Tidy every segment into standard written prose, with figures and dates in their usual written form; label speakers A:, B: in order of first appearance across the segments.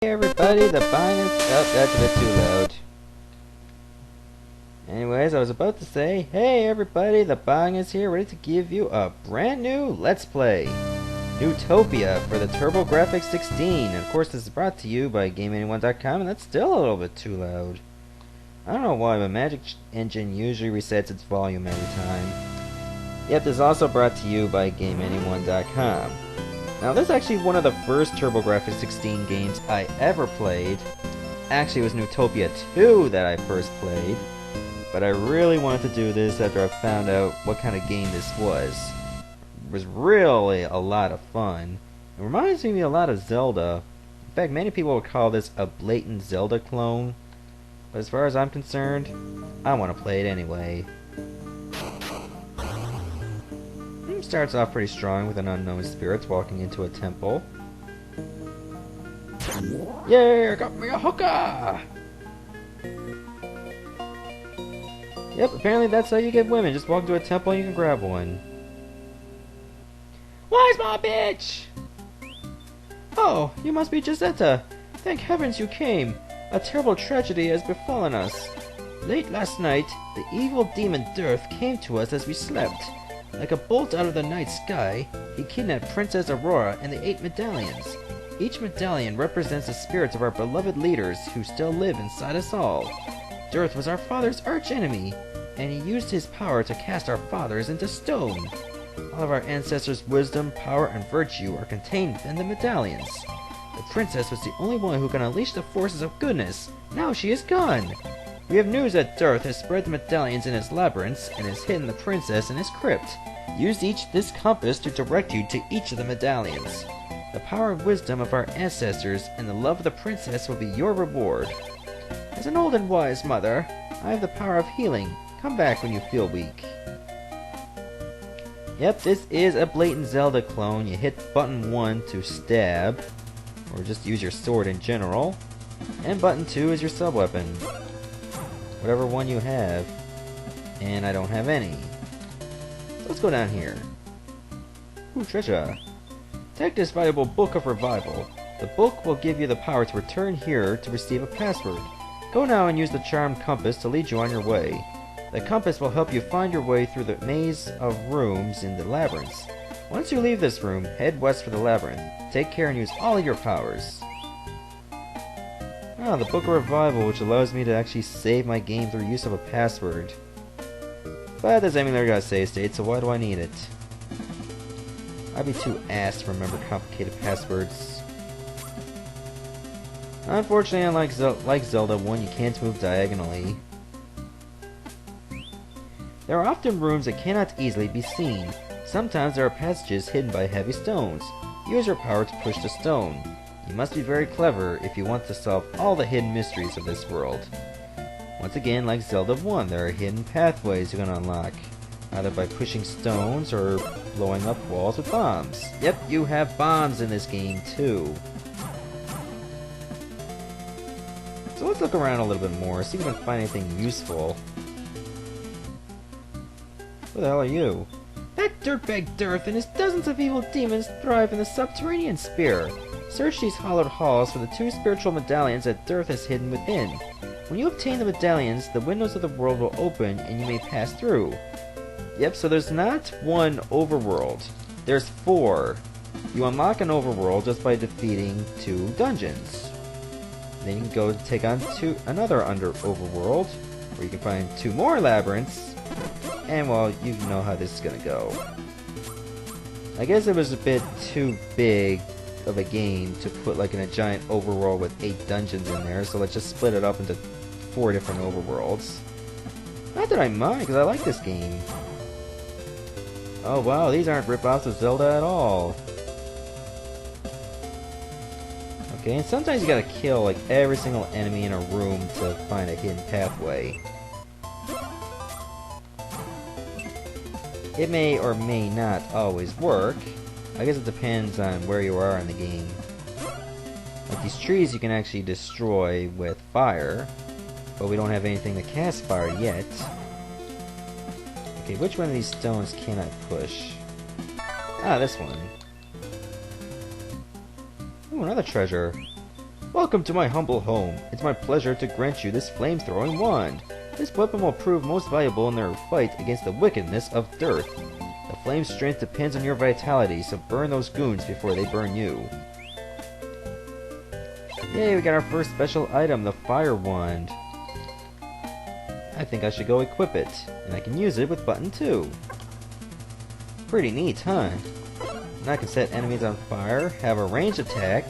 A: Hey everybody, the bong is... Oh, that's a bit too loud. Anyways, I was about to say, hey everybody, the bong is here, ready to give you a brand new Let's Play. Neutopia for the TurboGrafx 16. And of course, this is brought to you by GameAnyone.com, and that's still a little bit too loud. I don't know why, but Magic Engine usually resets its volume every time. Yep, this is also brought to you by GameAnyone.com. Now, this is actually one of the first TurboGrafx 16 games I ever played. Actually, it was Neutopia 2 that I first played. But I really wanted to do this after I found out what kind of game this was. It was really a lot of fun. It reminds me a lot of Zelda. In fact, many people would call this a blatant Zelda clone. But as far as I'm concerned, I want to play it anyway. The game starts off pretty strong with an unknown spirit walking into a temple. Yeah, got me a hooker! Yep, apparently that's how you get women. Just walk into a temple and you can grab one. Where's my bitch? Oh, you must be Giusetta. Thank heavens you came. A terrible tragedy has befallen us. Late last night, the evil demon Dearth came to us as we slept. Like a bolt out of the night sky, he kidnapped Princess Aurora and the 8 medallions. Each medallion represents the spirits of our beloved leaders who still live inside us all. Dearth was our father's archenemy, and he used his power to cast our fathers into stone. All of our ancestors' wisdom, power, and virtue are contained within the medallions. The princess was the only one who can unleash the forces of goodness. Now she is gone. We have news that Dearth has spread the medallions in his labyrinths and has hidden the princess in his crypt. Use this compass to direct you to each of the medallions. The power and wisdom of our ancestors and the love of the princess will be your reward. As an old and wise mother, I have the power of healing. Come back when you feel weak. Yep, this is a blatant Zelda clone. You hit button 1 to stab, or just use your sword in general, and button 2 is your sub-weapon. Whatever one you have, and I don't have any. So let's go down here. Ooh, treasure. Take this valuable Book of Revival. The book will give you the power to return here to receive a password. Go now and use the charmed compass to lead you on your way. The compass will help you find your way through the maze of rooms in the labyrinths. Once you leave this room, head west for the labyrinth. Take care and use all of your powers. Ah, the Book of Revival, which allows me to actually save my game through use of a password. But this emulator got a save state, so why do I need it? I'd be too ass to remember complicated passwords. Unfortunately, unlike Zelda 1, you can't move diagonally. There are often rooms that cannot easily be seen. Sometimes there are passages hidden by heavy stones. Use your power to push the stone. You must be very clever if you want to solve all the hidden mysteries of this world. Once again, like Zelda 1, there are hidden pathways you can unlock, either by pushing stones or blowing up walls with bombs. Yep, you have bombs in this game too. So let's look around a little bit more, see if we can find anything useful. Who the hell are you? That dirtbag Dearth and his dozens of evil demons thrive in the subterranean sphere. Search these hollowed halls for the 2 spiritual medallions that Dearth has hidden within. When you obtain the medallions, the windows of the world will open and you may pass through. Yep, so there's not one overworld. There's 4. You unlock an overworld just by defeating 2 dungeons. Then you can go take on another overworld, where you can find 2 more labyrinths. And, well, you know how this is gonna go. I guess it was a bit too big of a game to put like in a giant overworld with 8 dungeons in there, so let's just split it up into 4 different overworlds. Not that I mind, because I like this game. Oh wow, these aren't rip-offs of Zelda at all. Okay, and sometimes you gotta kill like every single enemy in a room to find a hidden pathway. It may or may not always work. I guess it depends on where you are in the game. Like these trees you can actually destroy with fire, but we don't have anything to cast fire yet. Okay, which one of these stones can I push? Ah, this one. Ooh, another treasure. Welcome to my humble home. It's my pleasure to grant you this flame-throwing wand. This weapon will prove most valuable in their fight against the wickedness of Dearth. The flame's strength depends on your vitality, so burn those goons before they burn you. Yay, we got our first special item, the fire wand. I think I should go equip it, and I can use it with button 2. Pretty neat, huh? And I can set enemies on fire, have a ranged attack,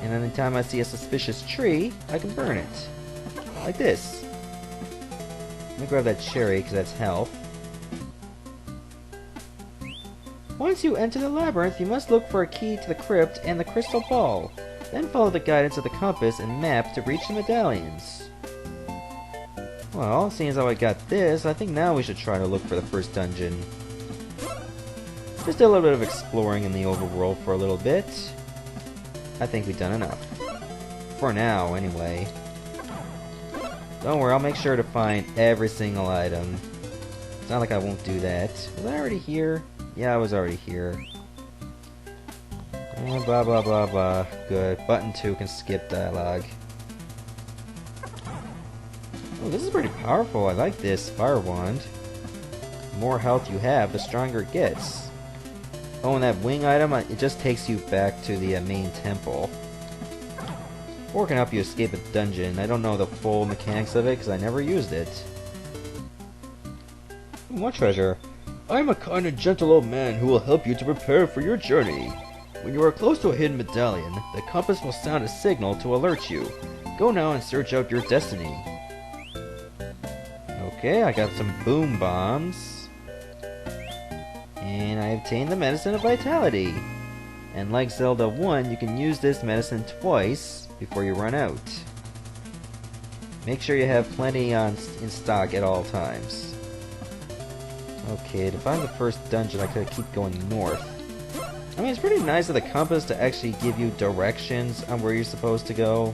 A: and anytime I see a suspicious tree, I can burn it. Like this. Let me grab that cherry, because that's health. Once you enter the labyrinth, you must look for a key to the crypt and the crystal ball. Then follow the guidance of the compass and map to reach the medallions. Well, seeing as how I got this, I think now we should try to look for the first dungeon. Just a little bit of exploring in the overworld for a little bit. I think we've done enough. For now, anyway. Don't worry, I'll make sure to find every single item. It's not like I won't do that. Was I already here? Yeah, I was already here. Blah blah blah blah. Good. Button 2 can skip dialogue. Oh, this is pretty powerful. I like this fire wand. The more health you have, the stronger it gets. Oh, and that wing item, it just takes you back to the main temple. Or it can help you escape a dungeon. I don't know the full mechanics of it because I never used it. What treasure? I am a kind and gentle old man who will help you to prepare for your journey. When you are close to a hidden medallion, the compass will sound a signal to alert you. Go now and search out your destiny. Okay, I got some boom bombs. And I obtained the medicine of vitality. And like Zelda 1, you can use this medicine twice before you run out. Make sure you have plenty in stock at all times. Okay, to find the first dungeon, I could keep going north. I mean, it's pretty nice of the compass to actually give you directions on where you're supposed to go.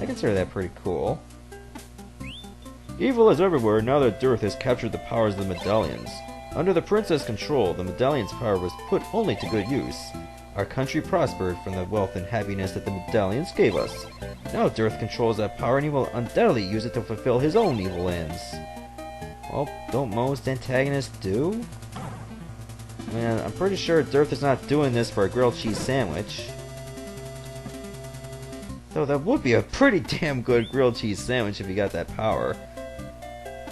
A: I consider that pretty cool. Evil is everywhere now that Dearth has captured the powers of the medallions. Under the princess' control, the medallion's power was put only to good use. Our country prospered from the wealth and happiness that the medallions gave us. Now Dearth controls that power and he will undoubtedly use it to fulfill his own evil ends. Well, don't most antagonists do? I mean, I'm pretty sure Dearth is not doing this for a grilled cheese sandwich. Though that would be a pretty damn good grilled cheese sandwich if you got that power.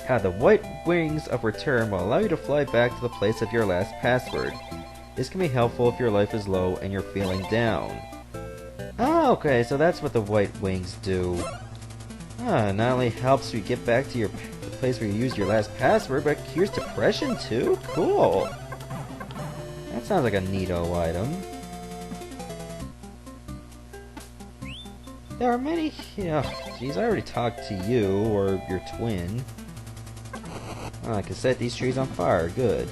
A: God, the white wings of return will allow you to fly back to the place of your last password. This can be helpful if your life is low and you're feeling down. Ah, okay, so that's what the white wings do. Ah, not only helps you get back to the place where you used your last password, but cures depression too? Cool! That sounds like a neato item. There are many... Geez, I already talked to you, or your twin. Oh, I can set these trees on fire. Good.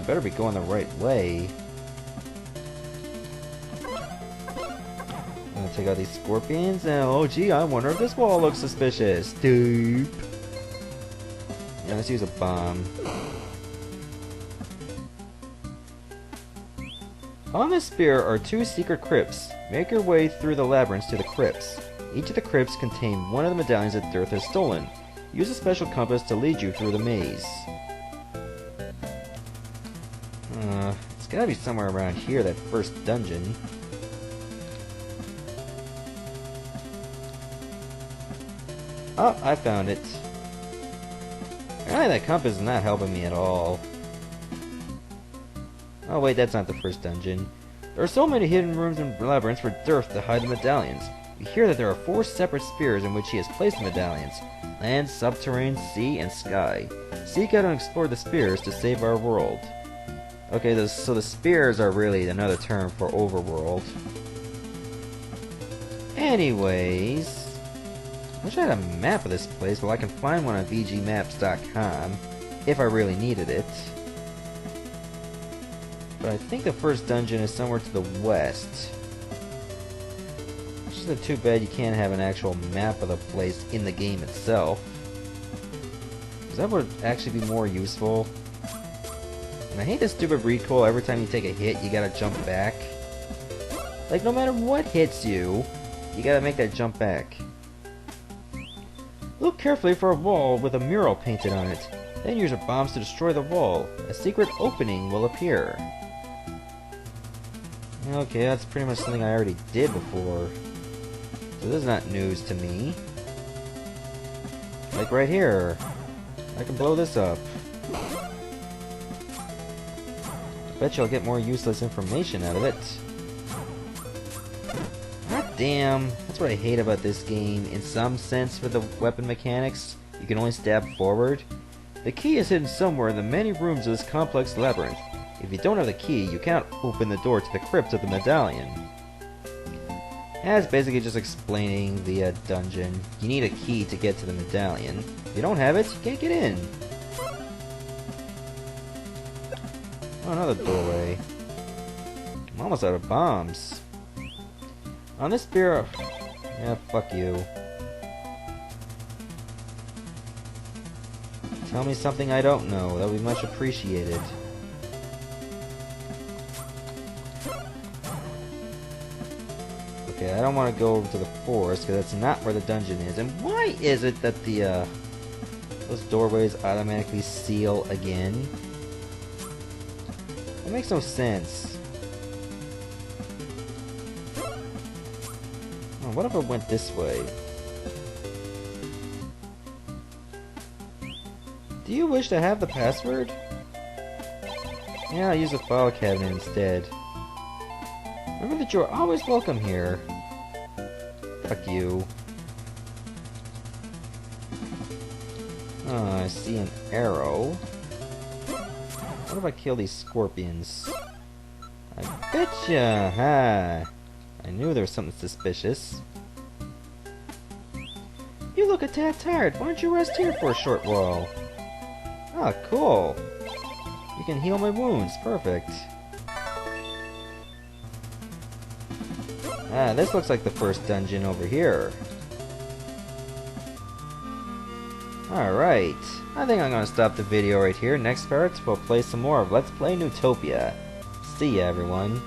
A: Better be going the right way. I'm gonna take out these scorpions, and oh gee, I wonder if this wall looks suspicious. Doop. Yeah, let's use a bomb. On this spear are 2 secret crypts. Make your way through the labyrinths to the crypts. Each of the crypts contain one of the medallions that Dearth has stolen. Use a special compass to lead you through the maze. It's gotta be somewhere around here, that first dungeon. Oh, I found it. Apparently that compass is not helping me at all. Oh wait, that's not the first dungeon. There are so many hidden rooms and labyrinths for Dearth to hide the medallions. We hear that there are 4 separate spheres in which he has placed the medallions. Land, subterranean, sea, and sky. Seek out and explore the spheres to save our world. Okay, so the spheres are really another term for overworld. Anyways, I wish I had a map of this place, but I can find one on VGMaps.com if I really needed it. But I think the first dungeon is somewhere to the west. It's just too bad you can't have an actual map of the place in the game itself. Because that would actually be more useful. And I hate this stupid recoil. Every time you take a hit, you gotta jump back. Like, no matter what hits you, you gotta make that jump back. Look carefully for a wall with a mural painted on it. Then use your bombs to destroy the wall. A secret opening will appear. Okay, that's pretty much something I already did before. So this is not news to me. Like right here. I can blow this up. Bet you I'll get more useless information out of it. God damn. That's what I hate about this game. In some sense, for the weapon mechanics, you can only stab forward. The key is hidden somewhere in the many rooms of this complex labyrinth. If you don't have the key, you cannot open the door to the crypt of the Medallion. That's basically just explaining the dungeon. You need a key to get to the Medallion. If you don't have it, you can't get in. Oh, another doorway. I'm almost out of bombs. On this spear... Yeah, fuck you. Tell me something I don't know. That would be much appreciated. Okay, I don't want to go over to the forest, because that's not where the dungeon is. And why is it that the, those doorways automatically seal again? That makes no sense. Oh, what if I went this way? Do you wish to have the password? Yeah, I'll use the file cabinet instead. Remember that you are always welcome here. Fuck you. Oh, I see an arrow. What if I kill these scorpions? I betcha! Ha! I knew there was something suspicious. You look a tad tired. Why don't you rest here for a short while? Ah, cool. You can heal my wounds. Perfect. Ah, this looks like the first dungeon over here. Alright. I think I'm gonna stop the video right here. Next part, we'll play some more of Let's Play Neutopia. See ya, everyone.